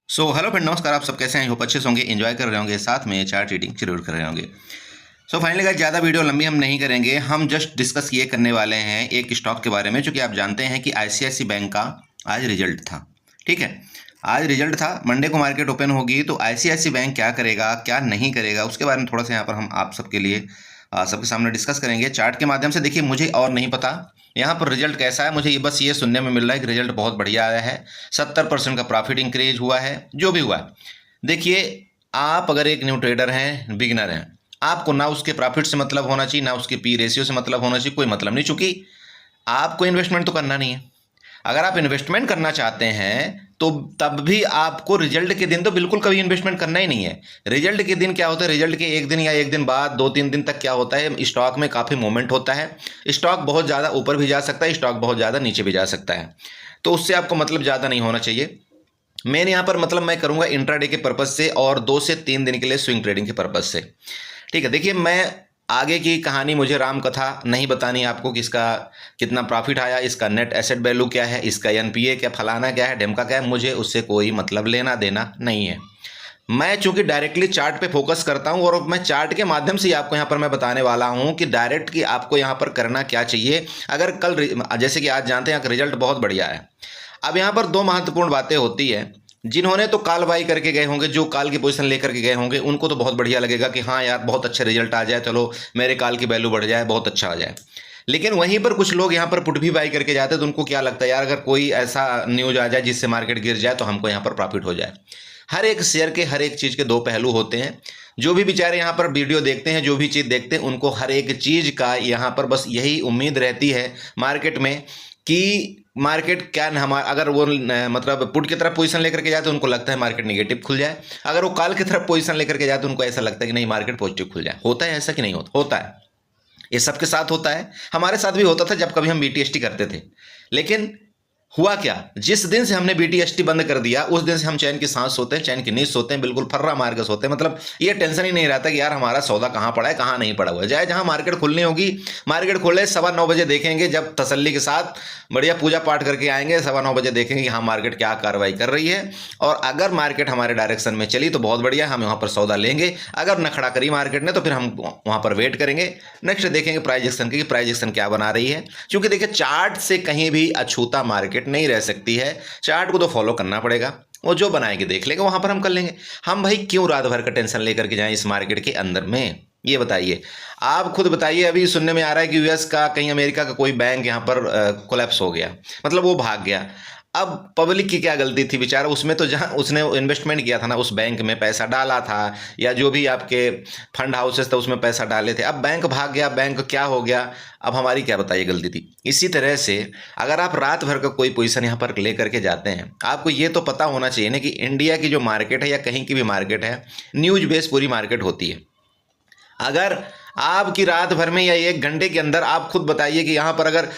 Hello friend, नमस्कार। आप सब कैसे हैं? होप अच्छे से होंगे, एंजॉय कर रहे होंगे, साथ में चार्ट रीडिंग जरूर कर रहे होंगे। फाइनली गाइस, ज़्यादा वीडियो लंबी हम नहीं करेंगे। हम जस्ट डिस्कस ये करने वाले हैं एक स्टॉक के बारे में, जो कि आप जानते हैं कि आईसीआईसी बैंक का आज रिजल्ट था। ठीक है, आज रिजल्ट था। मंडे को मार्केट ओपन होगी तो आईसीआईसी बैंक क्या करेगा क्या नहीं करेगा, उसके बारे में थोड़ा सा यहाँ पर हम आप सबके लिए सबके सामने डिस्कस करेंगे चार्ट के माध्यम से। देखिए, मुझे और नहीं पता यहाँ पर रिजल्ट कैसा है, मुझे ये बस ये सुनने में मिल रहा है कि रिजल्ट बहुत बढ़िया आया है। 70% का प्रॉफिट इंक्रीज हुआ है, जो भी हुआ है। देखिए, आप अगर एक न्यू ट्रेडर हैं, बिगिनर हैं, आपको ना उसके प्रॉफिट से मतलब होना चाहिए, ना उसके पी रेशियो से मतलब होना चाहिए, कोई मतलब नहीं, चूंकि आपको इन्वेस्टमेंट तो करना नहीं है। अगर आप इन्वेस्टमेंट करना चाहते हैं तो तब भी आपको रिजल्ट के दिन तो बिल्कुल कभी इन्वेस्टमेंट करना ही नहीं है। रिजल्ट के दिन क्या होता है, रिजल्ट के एक दिन या एक दिन बाद 2-3 दिन तक क्या होता है, स्टॉक में काफ़ी मूवमेंट होता है। स्टॉक बहुत ज़्यादा ऊपर भी जा सकता है, स्टॉक बहुत ज़्यादा नीचे भी जा सकता है। तो उससे आपको मतलब ज़्यादा नहीं होना चाहिए। मैंने यहाँ पर मतलब मैं करूँगा इंट्राडे के पर्पज़ से और 2 से 3 दिन के लिए स्विंग ट्रेडिंग के पर्पज़ से। ठीक है, देखिए, मैं आगे की कहानी, मुझे राम कथा नहीं बतानी आपको कि इसका कितना प्रॉफिट आया, इसका नेट एसेट वैल्यू क्या है, इसका एनपीए क्या, फलाना क्या है, ढिमका क्या है, मुझे उससे कोई मतलब लेना देना नहीं है। मैं चूंकि डायरेक्टली चार्ट पे फोकस करता हूं और मैं चार्ट के माध्यम से आपको यहाँ पर मैं बताने वाला हूं कि डायरेक्ट कि आपको यहाँ पर करना क्या चाहिए। अगर कल जैसे कि आज जानते हैं कि रिजल्ट बहुत बढ़िया है। अब यहाँ पर दो महत्वपूर्ण बातें होती है। जिन्होंने तो काल बाई करके गए होंगे, जो काल की पोजीशन लेकर के गए होंगे, उनको तो बहुत बढ़िया लगेगा कि हाँ यार, बहुत अच्छा रिजल्ट आ जाए, चलो मेरे काल की वैल्यू बढ़ जाए, बहुत अच्छा आ जाए। लेकिन वहीं पर कुछ लोग यहाँ पर पुट भी बाई करके जाते हैं, तो उनको क्या लगता है, यार अगर कोई ऐसा न्यूज आ जाए जिससे मार्केट गिर जाए तो हमको यहाँ पर प्रॉफिट हो जाए। हर एक शेयर के, हर एक चीज़ के दो पहलू होते हैं। जो भी बेचारे यहाँ पर वीडियो देखते हैं, जो भी चीज़ देखते हैं, उनको हर एक चीज़ का यहाँ पर बस यही उम्मीद रहती है मार्केट में कि मार्केट क्या हमारा, अगर वो मतलब पुट की तरफ पोजीशन लेकर के जाए तो उनको लगता है मार्केट नेगेटिव खुल जाए, अगर वो कॉल की तरफ पोजीशन लेकर के जाए तो उनको ऐसा लगता है कि नहीं, मार्केट पॉजिटिव खुल जाए। होता है ऐसा कि नहीं होता? होता है। ये सबके साथ होता है, हमारे साथ भी होता था जब कभी हम बीटीएसटी करते थे। लेकिन हुआ क्या, जिस दिन से हमने बीटीएसटी बंद कर दिया उस दिन से हम चैन की सांस सोते हैं, चैन की नींद सोते हैं, बिल्कुल फर्रा मार के सोते हैं। मतलब ये टेंशन ही नहीं रहता कि यार हमारा सौदा कहाँ पड़ा है, कहाँ नहीं पड़ा हुआ है। जाए जहाँ मार्केट खुलनी होगी, मार्केट खोले 9:15 देखेंगे, जब तसल्ली के साथ बढ़िया पूजा पाठ करके आएंगे, 9:15 देखेंगे कि हाँ मार्केट क्या कार्रवाई कर रही है। और अगर मार्केट हमारे डायरेक्शन में चली तो बहुत बढ़िया, हम वहाँ पर सौदा लेंगे। अगर नखड़ा करी मार्केट ने तो फिर हम वहाँ पर वेट करेंगे, नेक्स्ट देखेंगे प्राइस एक्शन की, प्राइस एक्शन क्या बना रही है। क्योंकि देखिए, चार्ट से कहीं भी अछूता मार्केट नहीं रह सकती है। चार्ट को तो फॉलो करना पड़ेगा, वो जो बनाएंगे देख लेंगे, वहां पर हम कर लेंगे। हम भाई क्यों रात भर का टेंशन लेकर के जाएं इस मार्केट के अंदर में, ये बताइए। आप खुद बताइए, अभी सुनने में आ रहा है कि यूएस का, कहीं अमेरिका का कोई बैंक यहां पर कोलैप्स हो गया, मतलब वो भाग गया। अब पब्लिक की क्या गलती थी बेचारा, उसमें तो जहां उसने इन्वेस्टमेंट किया था ना, उस बैंक में पैसा डाला था, या जो भी आपके फंड हाउसेस थे उसमें पैसा डाले थे, अब बैंक भाग गया, बैंक क्या हो गया, अब हमारी क्या बताइए गलती थी। इसी तरह से अगर आप रात भर का कोई पोजीशन यहाँ पर ले करके जाते हैं, आपको ये तो पता होना चाहिए ना कि इंडिया की जो मार्केट है या कहीं की भी मार्केट है, न्यूज बेस पूरी मार्केट होती है। अगर आपकी रात भर में या 1 घंटे के अंदर, आप खुद बताइए कि यहाँ पर अगर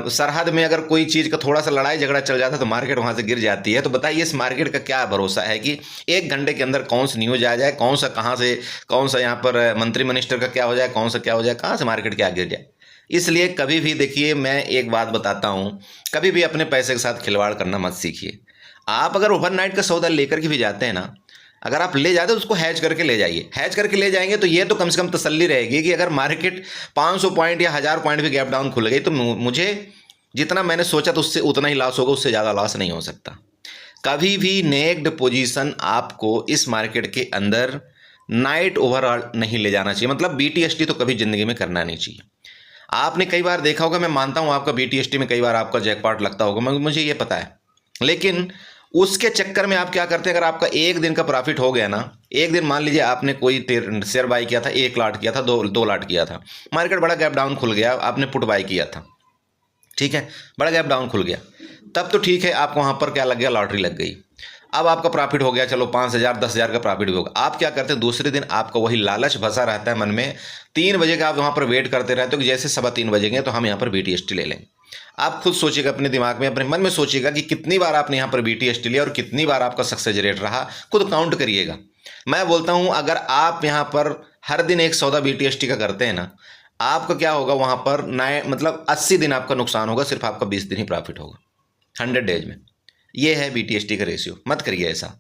सरहद में अगर कोई चीज़ का थोड़ा सा लड़ाई झगड़ा चल जाता है तो मार्केट वहाँ से गिर जाती है। तो बताइए इस मार्केट का क्या भरोसा है कि 1 घंटे के अंदर कौन सी न्यूज आ जाए, कौन सा कहाँ से, कौन सा यहाँ पर मंत्री मिनिस्टर का क्या हो जाए, कौन सा क्या हो जाए, कहाँ से मार्केट क्या गिर जाए। इसलिए कभी भी देखिए, मैं एक बात बताता हूँ, कभी भी अपने पैसे के साथ खिलवाड़ करना मत सीखिए। आप अगर ओवरनाइट का सौदा लेकर के भी जाते हैं ना, अगर आप ले जाते हो तो उसको हैज करके ले जाइए। हैज करके ले जाएंगे तो ये तो कम से कम तसल्ली रहेगी कि अगर मार्केट 500 पॉइंट या 1000 पॉइंट भी गैप डाउन खुल गई तो मुझे जितना मैंने सोचा तो उससे उतना ही लॉस होगा, उससे ज़्यादा लॉस नहीं हो सकता। कभी भी नेक्ड पोजीशन आपको इस मार्केट के अंदर नाइट ओवरऑल नहीं ले जाना चाहिए, मतलब बीटीएसटी तो कभी जिंदगी में करना नहीं चाहिए। आपने कई बार देखा होगा, मैं मानता हूं आपका बीटीएसटी में कई बार आपका जैकपॉट लगता होगा, मुझे ये पता है। लेकिन उसके चक्कर में आप क्या करते हैं, अगर आपका 1 दिन का प्रॉफिट हो गया ना, एक दिन मान लीजिए आपने कोई शेयर बाई किया था, 1 लाट किया था, दो लाट किया था, मार्केट बड़ा गैप डाउन खुल गया, आपने पुट बाई किया था, ठीक है, बड़ा गैप डाउन खुल गया, तब तो ठीक है, आपको वहां पर क्या लग गया, लॉटरी लग गई। अब आपका प्रॉफिट हो गया, चलो 5,000 10,000 का प्रॉफिट भी होगा। आप क्या करते हैं, दूसरे दिन आपका वही लालच फंसा रहता है मन में, 3 बजे का आप वहां पर वेट करते रहते हो कि जैसे 3:15 बजेंगे तो हम यहाँ पर बीटीएसटी ले लेंगे। आप खुद सोचिएगा, अपने दिमाग में, अपने मन में सोचिएगा कि कितनी बार आपने यहाँ पर बीटीएसटी लिया और कितनी बार आपका सक्सेस रेट रहा, खुद काउंट करिएगा। मैं बोलता हूँ अगर आप यहाँ पर हर दिन एक सौदा बीटीएसटी का करते हैं ना, आपका क्या होगा वहां पर, नए मतलब 80 दिन आपका नुकसान होगा, सिर्फ आपका 20 दिन ही प्रॉफिट होगा 100 डेज में। ये है BTST का रेशियो, मत करिए ऐसा।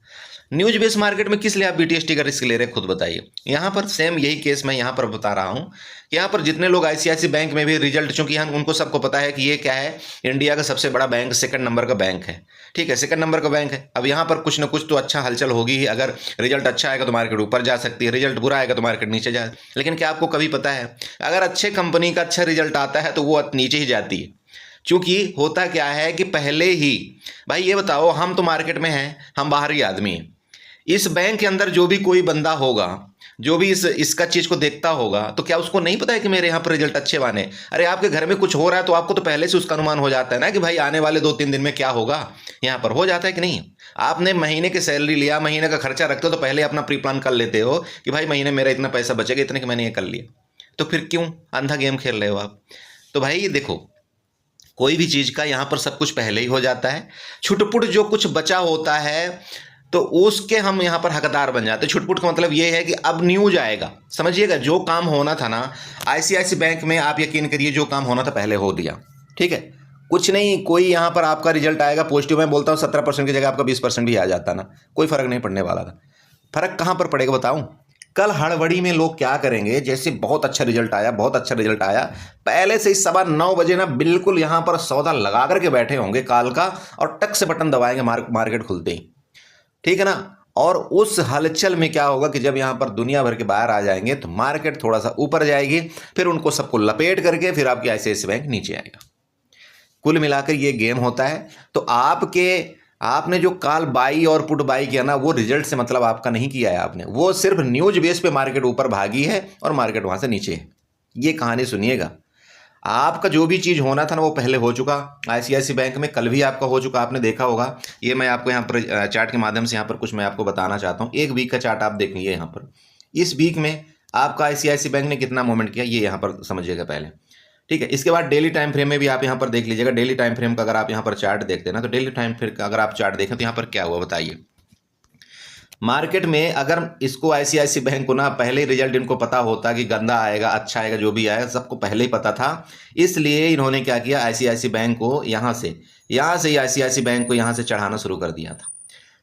न्यूज बेस मार्केट में किस लिए आप BTST का रिस्क ले रहे हैं खुद बताइए। यहाँ पर सेम यही केस मैं यहाँ पर बता रहा हूँ कि यहाँ पर जितने लोग ICICI बैंक में भी रिजल्ट, चूंकि यहाँ उनको सबको पता है कि ये क्या है, इंडिया का सबसे बड़ा बैंक, सेकंड नंबर का बैंक है, ठीक है, सेकंड नंबर का बैंक है। अब यहाँ पर कुछ ना कुछ तो अच्छा हलचल होगी ही। अगर रिजल्ट अच्छा आएगा तो मार्केट ऊपर जा सकती है, रिजल्ट बुरा आएगा तो मार्केट नीचे जा। लेकिन क्या आपको कभी पता है, अगर अच्छे कंपनी का अच्छा रिजल्ट आता है तो वो नीचे ही जाती है। क्योंकि होता क्या है कि पहले ही, भाई ये बताओ, हम तो मार्केट में हैं, हम बाहरी आदमी हैं, इस बैंक के अंदर जो भी कोई बंदा होगा, जो भी इसका चीज को देखता होगा, तो क्या उसको नहीं पता है कि मेरे यहाँ पर रिजल्ट अच्छे बने? अरे आपके घर में कुछ हो रहा है तो आपको तो पहले से उसका अनुमान हो जाता है ना कि भाई आने वाले 2-3 दिन में क्या होगा। यहाँ पर हो जाता है कि नहीं? आपने महीने की सैलरी लिया, महीने का खर्चा रखते हो तो पहले अपना प्री प्लान कर लेते हो कि भाई महीने मेरा इतना पैसा बचेगा, इतने कि मैंने ये कर लिया। तो फिर क्यों अंधा गेम खेल रहे हो आप? तो भाई देखो, कोई भी चीज का यहाँ पर सब कुछ पहले ही हो जाता है। छुटपुट जो कुछ बचा होता है तो उसके हम यहाँ पर हकदार बन जाते हैं। छुटपुट का मतलब ये है कि अब न्यूज आएगा, समझिएगा, जो काम होना था ना ICICI बैंक में, आप यकीन करिए जो काम होना था पहले हो दिया, ठीक है। कुछ नहीं, कोई यहाँ पर आपका रिजल्ट आएगा पॉजिटिव, मैं बोलता हूँ 17% की जगह आपका 20% भी आ जाता ना, कोई फर्क नहीं पड़ने वाला था। फर्क कहाँ पर पड़ेगा बताऊँ? कल हड़बड़ी में लोग क्या करेंगे, जैसे बहुत अच्छा रिजल्ट आया, बहुत अच्छा रिजल्ट आया, पहले से ही 9:15 बजे ना बिल्कुल यहाँ पर सौदा लगा करके बैठे होंगे काल का, और टक से बटन दबाएंगे मार्केट खुलते ही, ठीक है ना। और उस हलचल में क्या होगा कि जब यहाँ पर दुनिया भर के बाहर आ जाएंगे तो मार्केट थोड़ा सा ऊपर जाएगी, फिर उनको सबको लपेट करके फिर आपकी ICICI बैंक नीचे आएगा। कुल मिलाकर ये गेम होता है। तो आपने जो कॉल बाई और पुट बाई किया ना, वो रिजल्ट से मतलब आपका नहीं किया है आपने, वो सिर्फ न्यूज बेस पे मार्केट ऊपर भागी है और मार्केट वहां से नीचे है। ये कहानी सुनिएगा। आपका जो भी चीज़ होना था ना वो पहले हो चुका। ICICI बैंक में कल भी आपका हो चुका, आपने देखा होगा। ये मैं आपको यहाँ पर चार्ट के माध्यम से यहाँ पर कुछ मैं आपको बताना चाहता हूँ। एक वीक का चार्ट आप देख लीजिए यहाँ पर। इस वीक में आपका ICICI बैंक ने कितना मूवमेंट किया ये यहाँ पर समझिएगा पहले, ठीक है। इसके बाद डेली टाइम फ्रेम में भी आप यहाँ पर देख लीजिएगा। डेली टाइम फ्रेम का अगर आप यहाँ पर चार्ट देखते हैं ना, तो डेली टाइम फ्रेम का अगर आप चार्ट देखें तो यहाँ पर क्या हुआ बताइए। मार्केट में अगर इसको ICICI बैंक को ना पहले ही रिजल्ट इनको पता होता कि गंदा आएगा, अच्छा आएगा, जो भी आएगा सबको पहले ही पता था, इसलिए इन्होंने क्या किया, ICICI बैंक को यहाँ से ICICI बैंक को यहाँ से चढ़ाना शुरू कर दिया था,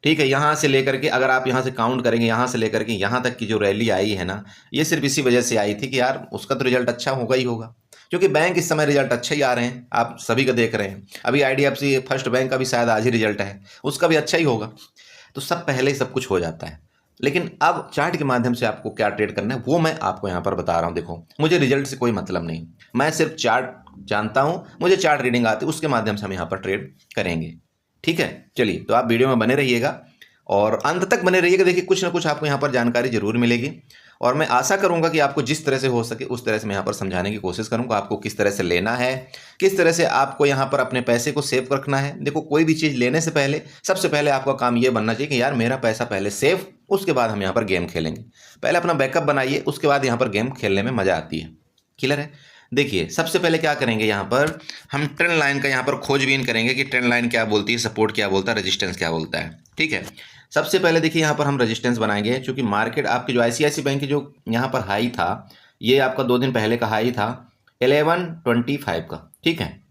ठीक है। यहाँ से लेकर के अगर आप यहाँ से काउंट करेंगे, यहाँ से लेकर के यहाँ तक की जो रैली आई है ना, ये सिर्फ इसी वजह से आई थी कि यार उसका तो रिजल्ट अच्छा होगा ही होगा, क्योंकि बैंक इस समय रिजल्ट अच्छे ही आ रहे हैं, आप सभी का देख रहे हैं। अभी IDFC फर्स्ट बैंक का भी शायद आज ही रिजल्ट है, उसका भी अच्छा ही होगा। तो सब पहले ही सब कुछ हो जाता है। लेकिन अब चार्ट के माध्यम से आपको क्या ट्रेड करना है वो मैं आपको यहाँ पर बता रहा हूँ। देखो, मुझे रिजल्ट से कोई मतलब नहीं, मैं सिर्फ चार्ट जानता हूँ, मुझे चार्ट रीडिंग आती है, उसके माध्यम से हम यहाँ पर ट्रेड करेंगे, ठीक है। चलिए, तो आप वीडियो में बने रहिएगा और अंत तक बने रहिएगा। देखिए, कुछ ना कुछ आपको यहाँ पर जानकारी जरूर मिलेगी और मैं आशा करूंगा कि आपको जिस तरह से हो सके उस तरह से मैं यहाँ पर समझाने की कोशिश करूंगा। आपको किस तरह से लेना है, किस तरह से आपको यहाँ पर अपने पैसे को सेव रखना है। देखो, कोई भी चीज़ लेने से पहले सबसे पहले आपका काम ये बनना चाहिए कि यार मेरा पैसा पहले सेव, उसके बाद हम यहाँ पर गेम खेलेंगे। पहले अपना बैकअप बनाइए, उसके बाद यहाँ पर गेम खेलने में मज़ा आती है। क्लियर है? देखिए, सबसे पहले क्या करेंगे, यहाँ पर हम ट्रेंड लाइन का यहाँ पर खोजबीन करेंगे कि ट्रेंड लाइन क्या बोलती है, सपोर्ट क्या बोलता है, रेजिस्टेंस क्या बोलता है, ठीक है। सबसे पहले देखिए यहाँ पर हम रेजिस्टेंस बनाएंगे, क्योंकि मार्केट आपकी जो ICICI बैंक की जो यहाँ पर हाई था, ये आपका 2 दिन पहले का हाई था 1125 का, ठीक है,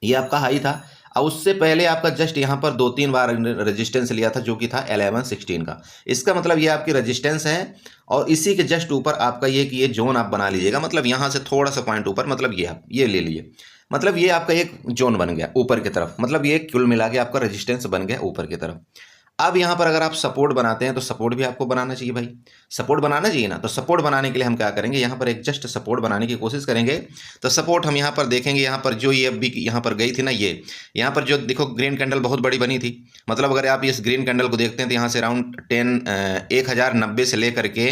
ये आपका हाई था। और उससे पहले आपका जस्ट यहाँ पर 2-3 बार रेजिस्टेंस लिया था जो कि था 1116 का। इसका मतलब ये आपकी रेजिस्टेंस है और इसी के जस्ट ऊपर आपका ये कि ये जोन आप बना लीजिएगा, मतलब यहाँ से थोड़ा सा पॉइंट ऊपर, मतलब ये आप ये ले लीजिए, मतलब ये आपका एक जोन बन गया ऊपर की तरफ, मतलब ये कुल मिला के आपका रेजिस्टेंस बन गया ऊपर की तरफ। अब यहाँ पर अगर आप सपोर्ट बनाते हैं तो सपोर्ट भी आपको बनाना चाहिए भाई, सपोर्ट बनाना चाहिए ना। तो सपोर्ट बनाने के लिए हम क्या करेंगे, यहाँ पर एक जस्ट सपोर्ट बनाने की कोशिश करेंगे। तो सपोर्ट हम यहाँ पर देखेंगे, यहाँ पर जो ये अभी यहाँ पर गई थी ना, ये यहाँ पर जो देखो ग्रीन कैंडल बहुत बड़ी बनी थी, मतलब अगर आप इस ग्रीन कैंडल को देखते हैं तो यहाँ से अराउंड 1090 से लेकर के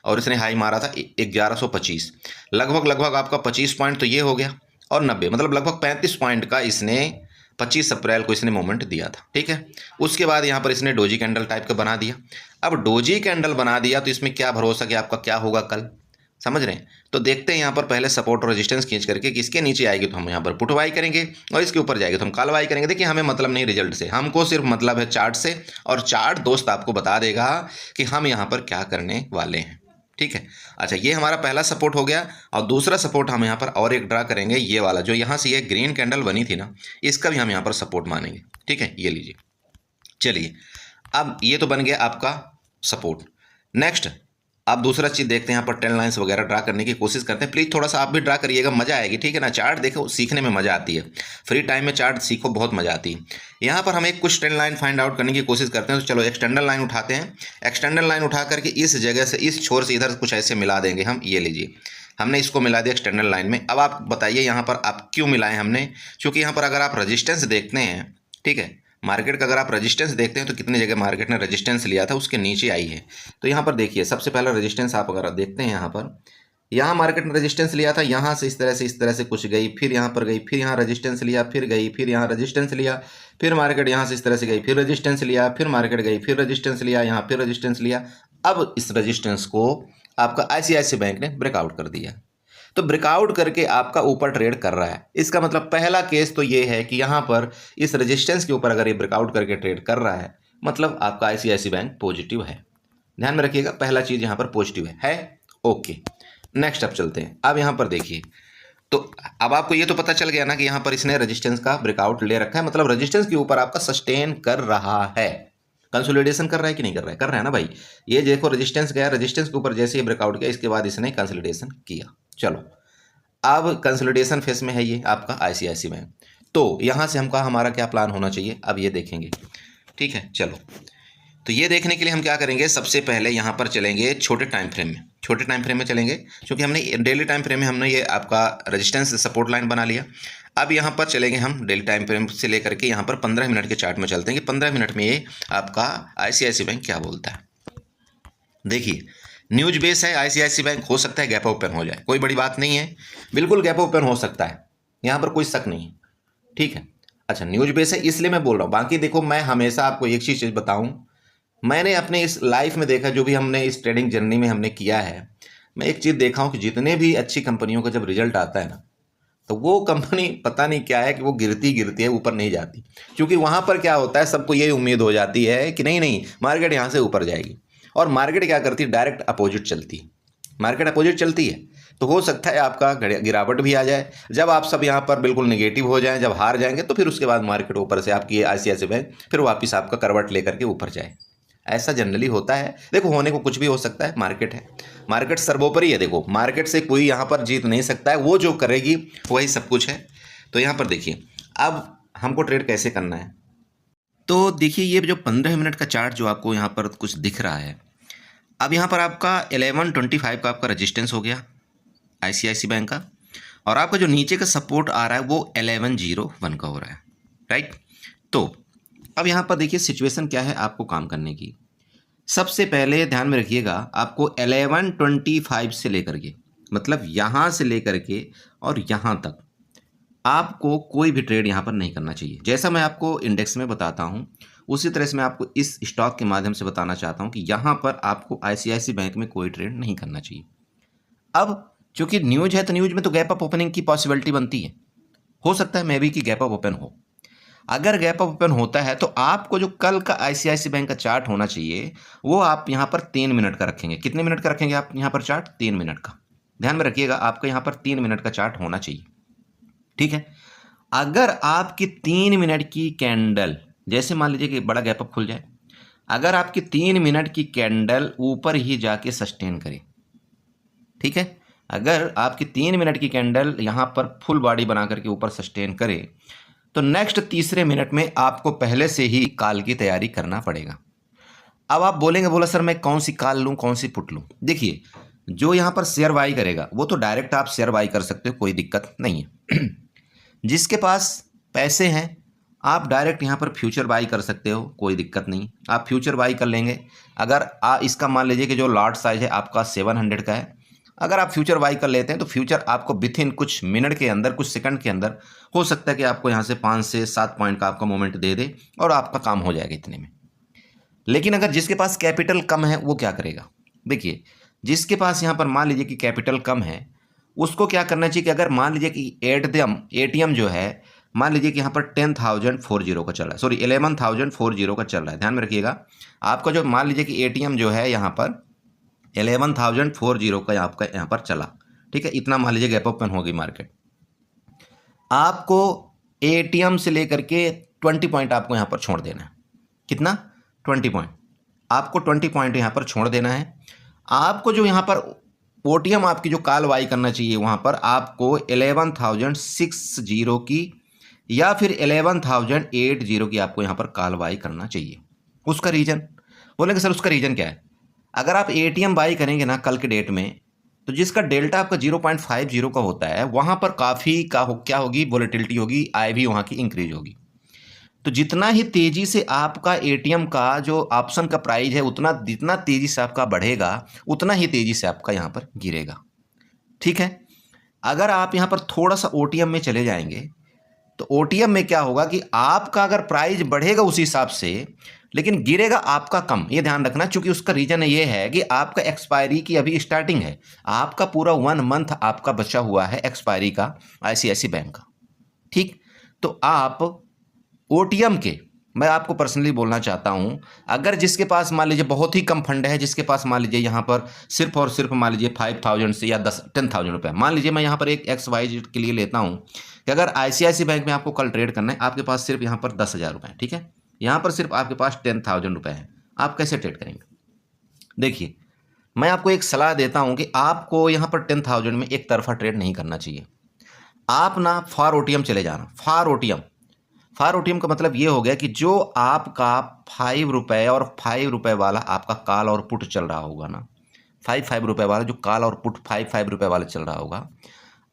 और इसने हाई मारा था 1125, लगभग आपका 25 पॉइंट तो ये हो गया, और 90 मतलब लगभग 35 पॉइंट का इसने 25 अप्रैल को इसने मोमेंट दिया था, ठीक है। उसके बाद यहाँ पर इसने डोजी कैंडल टाइप का बना दिया। अब डोजी कैंडल बना दिया तो इसमें क्या भरोसा कि आपका क्या होगा कल, समझ रहे हैं। तो देखते हैं यहाँ पर पहले सपोर्ट और रेजिस्टेंस खींच करके, किसके नीचे आएगी तो हम यहाँ पर पुट बाई करेंगे और इसके ऊपर जाएगी तो हम कॉल बाई करेंगे। देखिए, हमें मतलब नहीं रिजल्ट से, हमको सिर्फ मतलब है चार्ट से, और चार्ट दोस्त आपको बता देगा कि हम यहाँ पर क्या करने वाले हैं, ठीक है। अच्छा, ये हमारा पहला सपोर्ट हो गया और दूसरा सपोर्ट हम यहाँ पर और एक ड्रा करेंगे, ये वाला जो यहाँ से ये ग्रीन कैंडल बनी थी ना, इसका भी हम यहाँ पर सपोर्ट मानेंगे, ठीक है। ये लीजिए, चलिए, अब ये तो बन गया आपका सपोर्ट। नेक्स्ट अब दूसरा चीज़ देखते हैं, यहाँ पर ट्रेंड लाइंस वगैरह ड्रा करने की कोशिश करते हैं। प्लीज़ थोड़ा सा आप भी ड्रा करिएगा, मज़ा आएगी, ठीक है ना। चार्ट देखो, सीखने में मज़ा आती है, फ्री टाइम में चार्ट सीखो, बहुत मज़ा आती है। यहाँ पर हम एक कुछ ट्रेंड लाइन फाइंड आउट करने की कोशिश करते हैं। तो चलो एक्सटेंडर लाइन उठाते हैं। एक्सटेंडर लाइन उठा करके इस जगह से, इस छोर से इधर कुछ ऐसे मिला देंगे हम। ये लीजिए, हमने इसको मिला दिया एक्सटेंडर लाइन में। अब आप बताइए यहाँ पर आप क्यों मिलाएं हमने, क्योंकि यहाँ पर अगर आप रजिस्टेंस देखते हैं, ठीक है, मार्केट का अगर आप रेजिस्टेंस देखते हैं तो कितनी जगह मार्केट ने रेजिस्टेंस लिया था, उसके नीचे आई है। तो यहाँ पर देखिए, सबसे पहला रेजिस्टेंस आप अगर देखते हैं यहाँ मार्केट ने रेजिस्टेंस लिया था, यहाँ से इस तरह से कुछ गई, फिर यहाँ पर गई, फिर यहाँ रेजिस्टेंस लिया, फिर गई, फिर यहाँ रेजिस्टेंस लिया, फिर मार्केट यहाँ से इस तरह से गई, फिर रेजिस्टेंस लिया, फिर मार्केट गई, फिर रेजिस्टेंस लिया, यहाँ फिर रेजिस्टेंस लिया। अब इस रेजिस्टेंस को आपका ICICI बैंक ने ब्रेकआउट कर दिया। तो ब्रेकआउट करके आपका ऊपर ट्रेड कर रहा है। इसका मतलब पहला केस तो ये है कि यहाँ पर इस रेजिस्टेंस के ऊपर अगर ये ब्रेकआउट करके ट्रेड कर रहा है, मतलब आपका ICICI बैंक पॉजिटिव है। ध्यान में रखिएगा, पहला चीज़ यहाँ पर पॉजिटिव है। ओके, नेक्स्ट अब चलते हैं। अब यहाँ पर देखिए, तो अब आपको ये तो पता चल गया ना कि यहाँ पर इसने रेजिस्टेंस का ब्रेकआउट ले रखा है, मतलब रेजिस्टेंस के ऊपर आपका सस्टेन कर रहा है, कंसोलिडेशन कर रहा है कि नहीं कर रहा है? कर रहा है ना भाई। ये देखो, रेजिस्टेंस गया, रेजिस्टेंस के ऊपर जैसे ही ब्रेकआउट किया, इसके बाद इसने कंसोलिडेशन किया। चलो, अब कंसोलिडेशन फेस में है ये आपका ICICI बैंक। तो यहाँ से हमका हमारा क्या प्लान होना चाहिए, अब ये देखेंगे, ठीक है। चलो, तो ये देखने के लिए हम क्या करेंगे, सबसे पहले यहाँ पर चलेंगे छोटे टाइम फ्रेम में। छोटे टाइम फ्रेम में चलेंगे, क्योंकि हमने डेली टाइम फ्रेम में हमने ये आपका रेजिस्टेंस सपोर्ट लाइन बना लिया। अब यहाँ पर चलेंगे हम डेली टाइम फ्रेम से लेकर के यहाँ पर 15 मिनट के चार्ट में चलते हैं कि 15 मिनट में ये आपका ICICI बैंक क्या बोलता है। देखिए, न्यूज बेस है, ICICI बैंक हो सकता है गैप ओपन हो जाए, कोई बड़ी बात नहीं है, बिल्कुल गैप ओपन हो सकता है, यहाँ पर कोई शक नहीं है, ठीक है। अच्छा, न्यूज बेस है इसलिए मैं बोल रहा हूँ। बाकी देखो, मैं हमेशा आपको एक चीज़ बताऊँ, मैंने अपने इस लाइफ में देखा, जो भी हमने इस ट्रेडिंग जर्नी में हमने किया है, मैं एक चीज़ देखा हूँ कि जितने भी अच्छी कंपनियों का जब रिजल्ट आता है ना, तो वो कंपनी पता नहीं क्या है कि वो गिरती गिरती है, ऊपर नहीं जाती। क्योंकि वहाँ पर क्या होता है, सबको ये उम्मीद हो जाती है कि नहीं मार्केट यहाँ से ऊपर जाएगी, और मार्केट क्या करती है, डायरेक्ट अपोजिट चलती है। मार्केट अपोजिट चलती है, तो हो सकता है आपका गिरावट भी आ जाए। जब आप सब यहाँ पर बिल्कुल नेगेटिव हो जाएं, जब हार जाएंगे, तो फिर उसके बाद मार्केट ऊपर से आपकी ICICI बैंक फिर वापस आपका करवट लेकर के ऊपर जाए। ऐसा जनरली होता है। देखो, होने को कुछ भी हो सकता है, मार्केट है, मार्केट सर्वोपरि है। देखो, मार्केट से कोई यहाँ पर जीत नहीं सकता है, वो जो करेगी वही सब कुछ है। तो यहाँ पर देखिए, अब हमको ट्रेड कैसे करना है। तो देखिए, ये जो 15 मिनट का चार्ट जो आपको यहाँ पर कुछ दिख रहा है, अब यहाँ पर आपका 1125 का आपका रजिस्टेंस हो गया ICICI बैंक का, और आपका जो नीचे का सपोर्ट आ रहा है वो 1101 का हो रहा है, राइट। तो अब यहाँ पर देखिए, सिचुएशन क्या है आपको काम करने की। सबसे पहले ध्यान में रखिएगा, आपको 1125 से लेकर के, मतलब यहाँ से लेकर के और यहाँ तक आपको कोई भी ट्रेड यहाँ पर नहीं करना चाहिए। जैसा मैं आपको इंडेक्स में बताता हूँ, उसी तरह से मैं आपको इस स्टॉक के माध्यम से बताना चाहता हूँ कि यहाँ पर आपको ICICI बैंक में कोई ट्रेड नहीं करना चाहिए। अब चूंकि न्यूज है, तो न्यूज में तो गैप अप ओपनिंग की पॉसिबिलिटी बनती है, हो सकता है मे बी कि गैप अप ओपन हो। अगर गैप अप ओपन होता है, तो आपको जो कल का ICICI बैंक का चार्ट होना चाहिए, वो आप यहाँ पर 3 मिनट का रखेंगे। कितने मिनट का रखेंगे आप यहाँ पर चार्ट? 3 मिनट का। ध्यान में रखिएगा, आपका यहाँ पर 3 मिनट का चार्ट होना चाहिए, ठीक है। अगर आपकी 3 मिनट की कैंडल, जैसे मान लीजिए कि बड़ा गैप अप खुल जाए, अगर आपकी 3 मिनट की कैंडल ऊपर ही जाके सस्टेन करे, ठीक है, अगर आपकी 3 मिनट की कैंडल यहाँ पर फुल बॉडी बना करके ऊपर सस्टेन करे, तो नेक्स्ट तीसरे मिनट में आपको पहले से ही कॉल की तैयारी करना पड़ेगा। अब आप बोलेंगे, बोला सर मैं कौन सी कॉल लूँ, कौन सी पुट लूँ। देखिए, जो यहाँ पर शेयर बाई करेगा वो तो डायरेक्ट आप शेयर बाई कर सकते हो, कोई दिक्कत नहीं है। जिसके पास पैसे हैं, आप डायरेक्ट यहाँ पर फ्यूचर बाई कर सकते हो, कोई दिक्कत नहीं, आप फ्यूचर बाई कर लेंगे। अगर इसका मान लीजिए कि जो लॉट साइज है आपका 700 का है, अगर आप फ्यूचर बाई कर लेते हैं, तो फ्यूचर आपको विथ इन कुछ मिनट के अंदर, कुछ सेकंड के अंदर हो सकता है कि आपको यहाँ से 5 से 7 पॉइंट का आपका मोमेंट दे दे और आपका काम हो जाएगा इतने में। लेकिन अगर जिसके पास कैपिटल कम है, वो क्या करेगा? देखिए, जिसके पास यहाँ पर मान लीजिए कि कैपिटल कम है, उसको क्या करना चाहिए कि अगर मान लीजिए कि ATM जो है, मान लीजिए कि यहाँ पर 10,040 का चल रहा है, सॉरी 11,040 का चल रहा है। ध्यान में रखिएगा, आपका जो मान लीजिए कि ATM जो है यहाँ पर 11,040 का आपका यहाँ पर चला, ठीक है, इतना मान लीजिए गैप ओपन होगी मार्केट। आपको ATM से लेकर के 20 पॉइंट आपको यहाँ पर छोड़ देना है। कितना 20 पॉइंट, आपको 20 पॉइंट यहाँ पर छोड़ देना है। आपको जो यहाँ पर ओटीएम आपकी जो कॉल बाई करना चाहिए वहाँ पर आपको 11,060 की या फिर 11,080 की आपको यहाँ पर कॉल बाई करना चाहिए। उसका रीज़न बोलेंगे सर उसका रीज़न क्या है? अगर आप एटीएम बाई करेंगे ना कल के डेट में, तो जिसका डेल्टा आपका 0.50 का होता है वहाँ पर काफ़ी क्या होगी, वोलेटिलिटी होगी, आई भी वहाँ की इंक्रीज होगी। तो जितना ही तेज़ी से आपका एटीएम का जो ऑप्शन का प्राइस है उतना जितना तेज़ी से आपका बढ़ेगा उतना ही तेज़ी से आपका यहाँ पर गिरेगा। ठीक है, अगर आप यहाँ पर थोड़ा सा ओटीएम में चले जाएंगे तो ओटीएम में क्या होगा कि आपका अगर प्राइस बढ़ेगा उसी हिसाब से, लेकिन गिरेगा आपका कम। ये ध्यान रखना, क्योंकि उसका रीज़न ये है कि आपका एक्सपायरी की अभी स्टार्टिंग है, आपका पूरा 1 मंथ आपका बचा हुआ है एक्सपायरी का आईसीआईसीआई बैंक का। ठीक, तो आप ओटीएम के, मैं आपको पर्सनली बोलना चाहता हूं, अगर जिसके पास मान लीजिए बहुत ही कम फंड है, जिसके पास मान लीजिए यहाँ पर सिर्फ और सिर्फ मान लीजिए 5,000 से या 10,000 रुपये, मान लीजिए मैं यहाँ पर एक XYZ के लिए लेता हूँ कि अगर आईसीआईसीआई बैंक में आपको कल ट्रेड करना है, आपके पास सिर्फ यहाँ पर 10,000 रुपये, ठीक है, यहाँ पर सिर्फ आपके पास 10,000 रुपये है, आप कैसे ट्रेड करेंगे? देखिए, मैं आपको एक सलाह देता हूँ कि आपको यहाँ पर 10,000 में एक तरफा ट्रेड नहीं करना चाहिए। आप ना फॉर ओटीएम चले जाना। फॉर ओटीएम का मतलब ये हो गया कि जो आपका 5 रुपये और 5 रुपये वाला आपका कॉल और पुट चल रहा होगा ना, 5 रुपये वाला जो कॉल और पुट 5 रुपये वाला चल रहा होगा,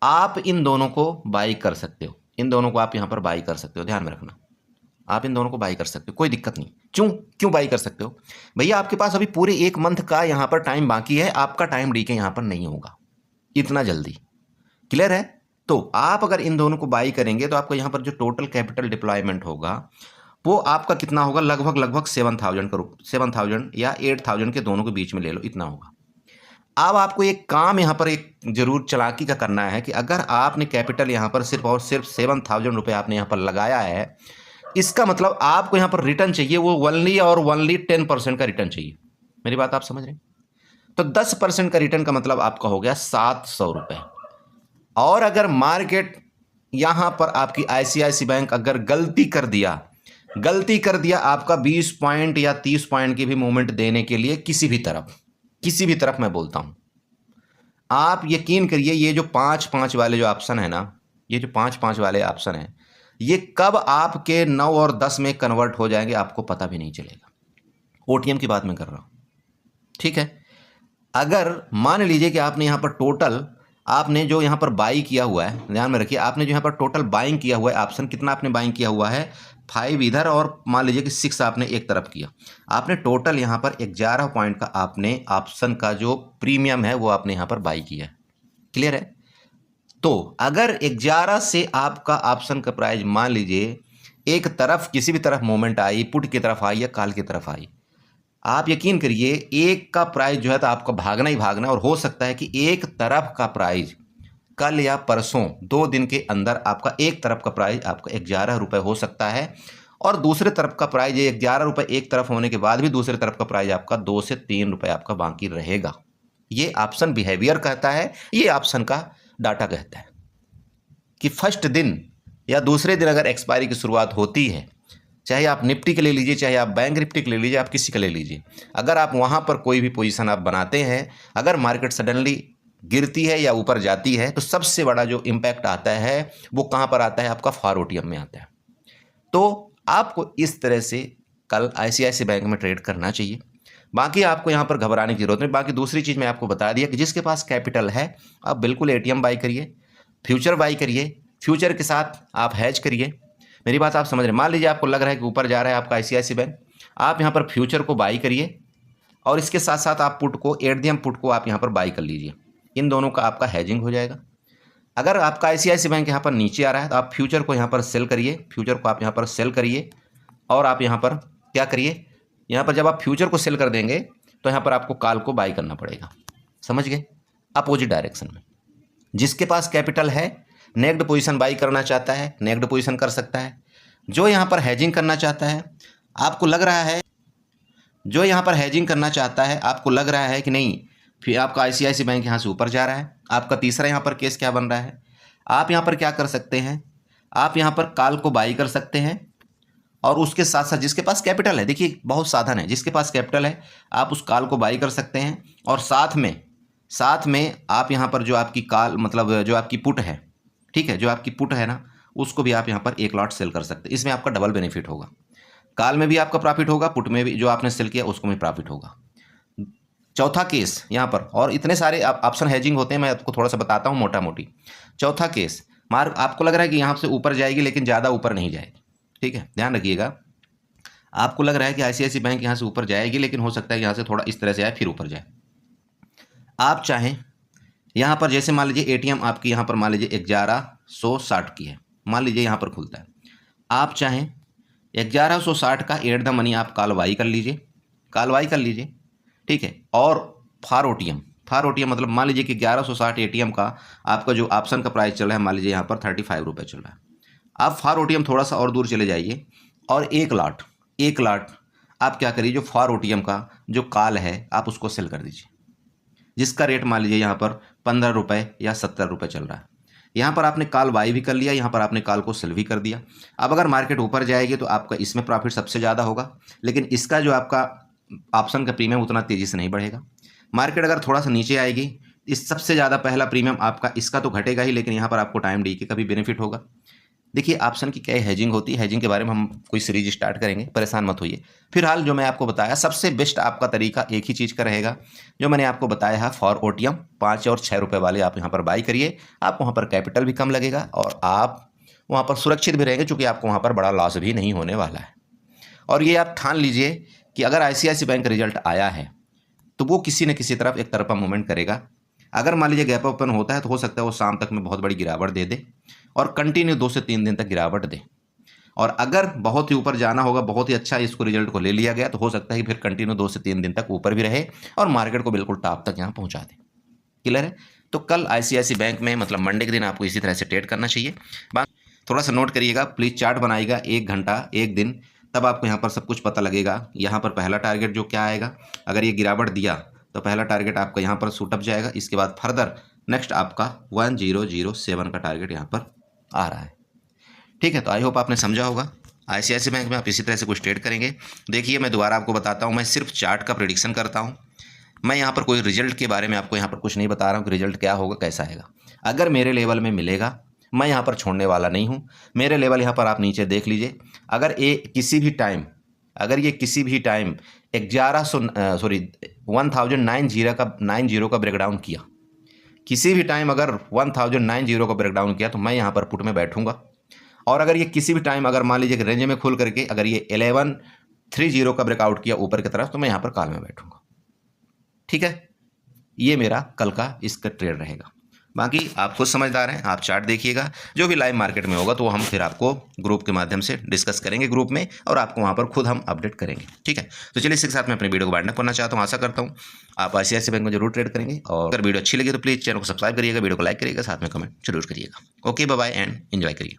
आप इन दोनों को बाई कर सकते हो। इन दोनों को आप यहाँ पर बाई कर सकते हो, ध्यान में रखना, आप इन दोनों को बाई कर सकते हो, कोई दिक्कत नहीं। क्यों बाई कर सकते हो भैया? आपके पास अभी पूरे 1 मंथ का यहाँ पर टाइम बाकी है, आपका टाइम डीके यहाँ पर नहीं होगा इतना जल्दी। क्लियर है? तो आप अगर इन दोनों को बाई करेंगे तो आपको यहाँ पर जो टोटल कैपिटल डिप्लॉयमेंट होगा वो आपका कितना होगा? लगभग 7,000 या 8,000 के दोनों के बीच में ले लो, इतना होगा। अब आपको एक काम यहाँ पर एक जरूर चालाकी का करना है कि अगर आपने कैपिटल यहाँ पर सिर्फ और सिर्फ 7,000 रुपये आपने यहाँ पर लगाया है, इसका मतलब आपको यहाँ पर रिटर्न चाहिए वो ओनली 10% का रिटर्न चाहिए। मेरी बात आप समझ रहे हैं? तो 10% का रिटर्न का मतलब आपका हो गया 700 रुपये। और अगर मार्केट यहाँ पर आपकी आईसीआईसीआई बैंक अगर गलती कर दिया आपका 20 पॉइंट या 30 पॉइंट की भी मूवमेंट देने के लिए किसी भी तरफ मैं बोलता हूँ, आप यकीन करिए ये जो 5-5 वाले जो ऑप्शन है ना, ये जो 5-5 वाले ऑप्शन है, ये कब आपके 9 और 10 में कन्वर्ट हो जाएंगे आपको पता भी नहीं चलेगा। ओटीएम की बात मैं कर रहा हूँ, ठीक है। अगर मान लीजिए कि आपने यहाँ पर टोटल आपने जो यहाँ पर बाई किया हुआ है, ध्यान में रखिए, आपने जो यहाँ पर टोटल बाइंग किया हुआ है ऑप्शन, कितना आपने बाइंग किया हुआ है? 5 इधर और मान लीजिए कि 6 आपने एक तरफ किया। आपने टोटल यहाँ पर 11 पॉइंट का आपने ऑप्शन का जो प्रीमियम है वो आपने यहाँ पर बाई किया है। क्लियर है? तो अगर 11 से आपका ऑप्शन का प्राइस मान लीजिए एक तरफ किसी भी तरफ मूवमेंट आई, पुट की तरफ आई या कॉल की तरफ आई, आप यकीन करिए एक का प्राइस जो है तो आपको भागना ही भागना, और हो सकता है कि एक तरफ का प्राइस कल या परसों 2 दिन के अंदर आपका एक तरफ का प्राइस आपका 11 रुपये हो सकता है, और दूसरे तरफ का प्राइस ये 11 रुपये एक तरफ होने के बाद भी दूसरे तरफ का प्राइस आपका 2 से 3 रुपये आपका बाकी रहेगा। ये ऑप्शन बिहेवियर कहता है, ये ऑप्शन का डाटा कहता है कि फर्स्ट दिन या दूसरे दिन अगर एक्सपायरी की शुरुआत होती है, चाहे आप निफ्टी के ले लीजिए, चाहे आप बैंक निफ्टी के ले लीजिए, आप किसी का ले लीजिए, अगर आप वहाँ पर कोई भी पोजीशन आप बनाते हैं, अगर मार्केट सडनली गिरती है या ऊपर जाती है, तो सबसे बड़ा जो इम्पैक्ट आता है वो कहाँ पर आता है? आपका फॉर ओटीएम में आता है। तो आपको इस तरह से कल आईसीआईसीआई बैंक में ट्रेड करना चाहिए। बाकी आपको यहाँ पर घबराने की जरूरत नहीं। बाकी दूसरी चीज़ मैं आपको बता दिया कि जिसके पास कैपिटल है आप बिल्कुल एटीएम बाई करिए, फ्यूचर बाई करिए, फ्यूचर के साथ आप हैज करिए। मेरी बात आप समझ रहे हैं? मान लीजिए आपको लग रहा है कि ऊपर जा रहा है आपका आईसीआईसीआई बैंक, आप यहाँ पर फ्यूचर को बाई करिए और इसके साथ साथ आप पुट को, एटीएम पुट को आप यहाँ पर बाई कर लीजिए। इन दोनों का आपका हैजिंग हो जाएगा। अगर आपका आईसीआईसीआई बैंक यहाँ पर नीचे आ रहा है तो आप फ्यूचर को यहाँ पर सेल करिए, फ्यूचर को आप यहाँ पर सेल करिए, और आप यहाँ पर क्या करिए, यहाँ पर जब आप फ्यूचर को सेल कर देंगे तो यहाँ पर आपको कॉल को बाई करना पड़ेगा। समझ गए? अपोजिट डायरेक्शन में। जिसके पास कैपिटल है, नेक्ड पोजीशन बाई करना चाहता है, नेक्ड पोजीशन कर सकता है। जो यहाँ पर हैजिंग करना चाहता है, आपको लग रहा है, जो यहाँ पर हैजिंग करना चाहता है, आपको लग रहा है कि नहीं फिर आपका आईसीआईसीआई बैंक यहाँ से ऊपर जा रहा है, आपका तीसरा यहाँ पर केस क्या बन रहा है? आप यहाँ पर क्या कर सकते हैं? आप यहाँ पर कॉल को बाई कर सकते हैं और उसके साथ साथ जिसके पास कैपिटल है, देखिए बहुत साधन है, जिसके पास कैपिटल है आप उस कॉल को बाई कर सकते हैं। और साथ में आप यहाँ पर जो आपकी कॉल मतलब जो आपकी पुट है, ठीक है, जो आपकी पुट है ना, उसको भी आप यहाँ पर एक लॉट सेल कर सकते हैं। इसमें आपका डबल बेनिफिट होगा, कॉल में भी आपका प्रॉफिट होगा, पुट में भी जो आपने सेल किया उसको भी प्रॉफिट होगा। चौथा केस यहाँ पर, और इतने सारे ऑप्शन हेजिंग होते हैं, मैं आपको थोड़ा सा बताता हूँ मोटा मोटी। चौथा केस, आपको लग रहा है कि यहाँ से ऊपर जाएगी लेकिन ज़्यादा ऊपर नहीं जाएगी, ठीक है, ध्यान रखिएगा। आपको लग रहा है कि ICICI बैंक यहाँ से ऊपर जाएगी, लेकिन हो सकता है यहाँ से थोड़ा इस तरह से आए फिर ऊपर जाए। आप चाहें यहाँ पर जैसे मान लीजिए ATM आपकी यहाँ पर मान लीजिए 1160 की है, मान लीजिए यहाँ पर खुलता है, आप चाहें 1160 का एट द मनी आप कॉल कर लीजिए, ठीक है। और फॉर OTM मतलब मान लीजिए कि 1160 ATM का आपका जो ऑप्शन का प्राइस चल रहा है, मान लीजिए यहाँ पर 35 रुपये चल रहा है। आप फॉर OTM थोड़ा सा और दूर चले जाइए और एक लाट आप क्या करिए, जो फॉर OTM का जो कॉल है आप उसको सेल कर दीजिए, जिसका रेट मान लीजिए यहाँ पर 15 रुपये या 70 रुपये चल रहा है। यहाँ पर आपने कॉल बाई भी कर लिया, यहाँ पर आपने कॉल को सेल भी कर दिया। अब अगर मार्केट ऊपर जाएगी तो आपका इसमें प्रॉफिट सबसे ज़्यादा होगा, लेकिन इसका जो आपका ऑप्शन का प्रीमियम उतना तेज़ी से नहीं बढ़ेगा। मार्केट अगर थोड़ा सा नीचे आएगी, इस सबसे ज़्यादा पहला प्रीमियम आपका इसका तो घटेगा ही, लेकिन यहाँ पर आपको टाइम डी के का भी बेनिफिट होगा। देखिए ऑप्शन की क्या हेजिंग होती है, हेजिंग के बारे में हम कोई सीरीज स्टार्ट करेंगे, परेशान मत होइए। फिलहाल जो मैं आपको बताया सबसे बेस्ट आपका तरीका एक ही चीज़ का रहेगा, जो मैंने आपको बताया है फॉर OTM 5 और 6 रुपये वाले आप यहाँ पर बाई करिए। आपको वहाँ पर कैपिटल भी कम लगेगा और आप वहाँ पर सुरक्षित भी रहेंगे, चूँकि आपको वहाँ पर बड़ा लॉस भी नहीं होने वाला है। और ये आप ठान लीजिए कि अगर ICICI बैंक रिजल्ट आया है तो वो किसी न किसी तरफ एक तरफा मूवमेंट करेगा। अगर मान लीजिए गैप ओपन होता है तो हो सकता है वो शाम तक में बहुत बड़ी गिरावट दे दे और कंटिन्यू 2 से 3 दिन तक गिरावट दे। और अगर बहुत ही ऊपर जाना होगा, बहुत ही अच्छा इसको रिजल्ट को ले लिया गया, तो हो सकता है कि फिर कंटिन्यू 2 से 3 दिन तक ऊपर भी रहे और मार्केट को बिल्कुल टॉप तक यहाँ पहुँचा दे। क्लियर है? तो कल ICICI बैंक में मतलब मंडे के दिन आपको इसी तरह से ट्रेड करना चाहिए। थोड़ा सा नोट करिएगा, प्लीज़ चार्ट बनाइएगा 1 घंटा 1 दिन, तब आपको यहाँ पर सब कुछ पता लगेगा। यहाँ पर पहला टारगेट जो क्या आएगा, अगर ये गिरावट दिया तो पहला टारगेट आपका यहाँ पर शूट अप जाएगा। इसके बाद फर्दर नेक्स्ट आपका 1007 का टारगेट यहाँ पर आ रहा है, ठीक है। तो आई होप आपने समझा होगा। ICICI बैंक में आप इसी तरह से कुछ ट्रेड करेंगे। देखिए मैं दोबारा आपको बताता हूँ, मैं सिर्फ चार्ट का प्रेडिक्शन करता हूँ, मैं यहाँ पर कोई रिजल्ट के बारे में आपको यहाँ पर कुछ नहीं बता रहा हूँ कि रिजल्ट क्या होगा कैसा आएगा। अगर मेरे लेवल में मिलेगा मैं यहाँ पर छोड़ने वाला नहीं हूँ। मेरे लेवल यहाँ पर आप नीचे देख लीजिए, अगर ये किसी भी टाइम 1090 का ब्रेकडाउन किया, किसी भी टाइम अगर 1090 का ब्रेकडाउन किया तो मैं यहाँ पर पुट में बैठूंगा। और अगर ये किसी भी टाइम अगर मान लीजिए रेंज में खुल करके अगर ये 1130 का ब्रेकआउट किया ऊपर की तरफ, तो मैं यहाँ पर कॉल में बैठूंगा, ठीक है। ये मेरा कल का इसका ट्रेड रहेगा। बाकी आप खुद समझदार हैं, आप चार्ट देखिएगा, जो भी लाइव मार्केट में होगा तो वो हम फिर आपको ग्रुप के माध्यम से डिस्कस करेंगे ग्रुप में, और आपको वहाँ पर खुद हम अपडेट करेंगे, ठीक है। तो चलिए इसके साथ मैं अपनी वीडियो को वाइंड अप करना चाहता हूँ। आशा करता हूँ आप ICICI बैंक में जरूर ट्रेड करेंगे, और अगर वीडियो अच्छी लगी तो प्लीज़ चैनल को सब्सक्राइब करिएगा, वीडियो को लाइक करिएगा, साथ में कमेंट जरूर करिएगा। Okay, bye bye and enjoy करिए।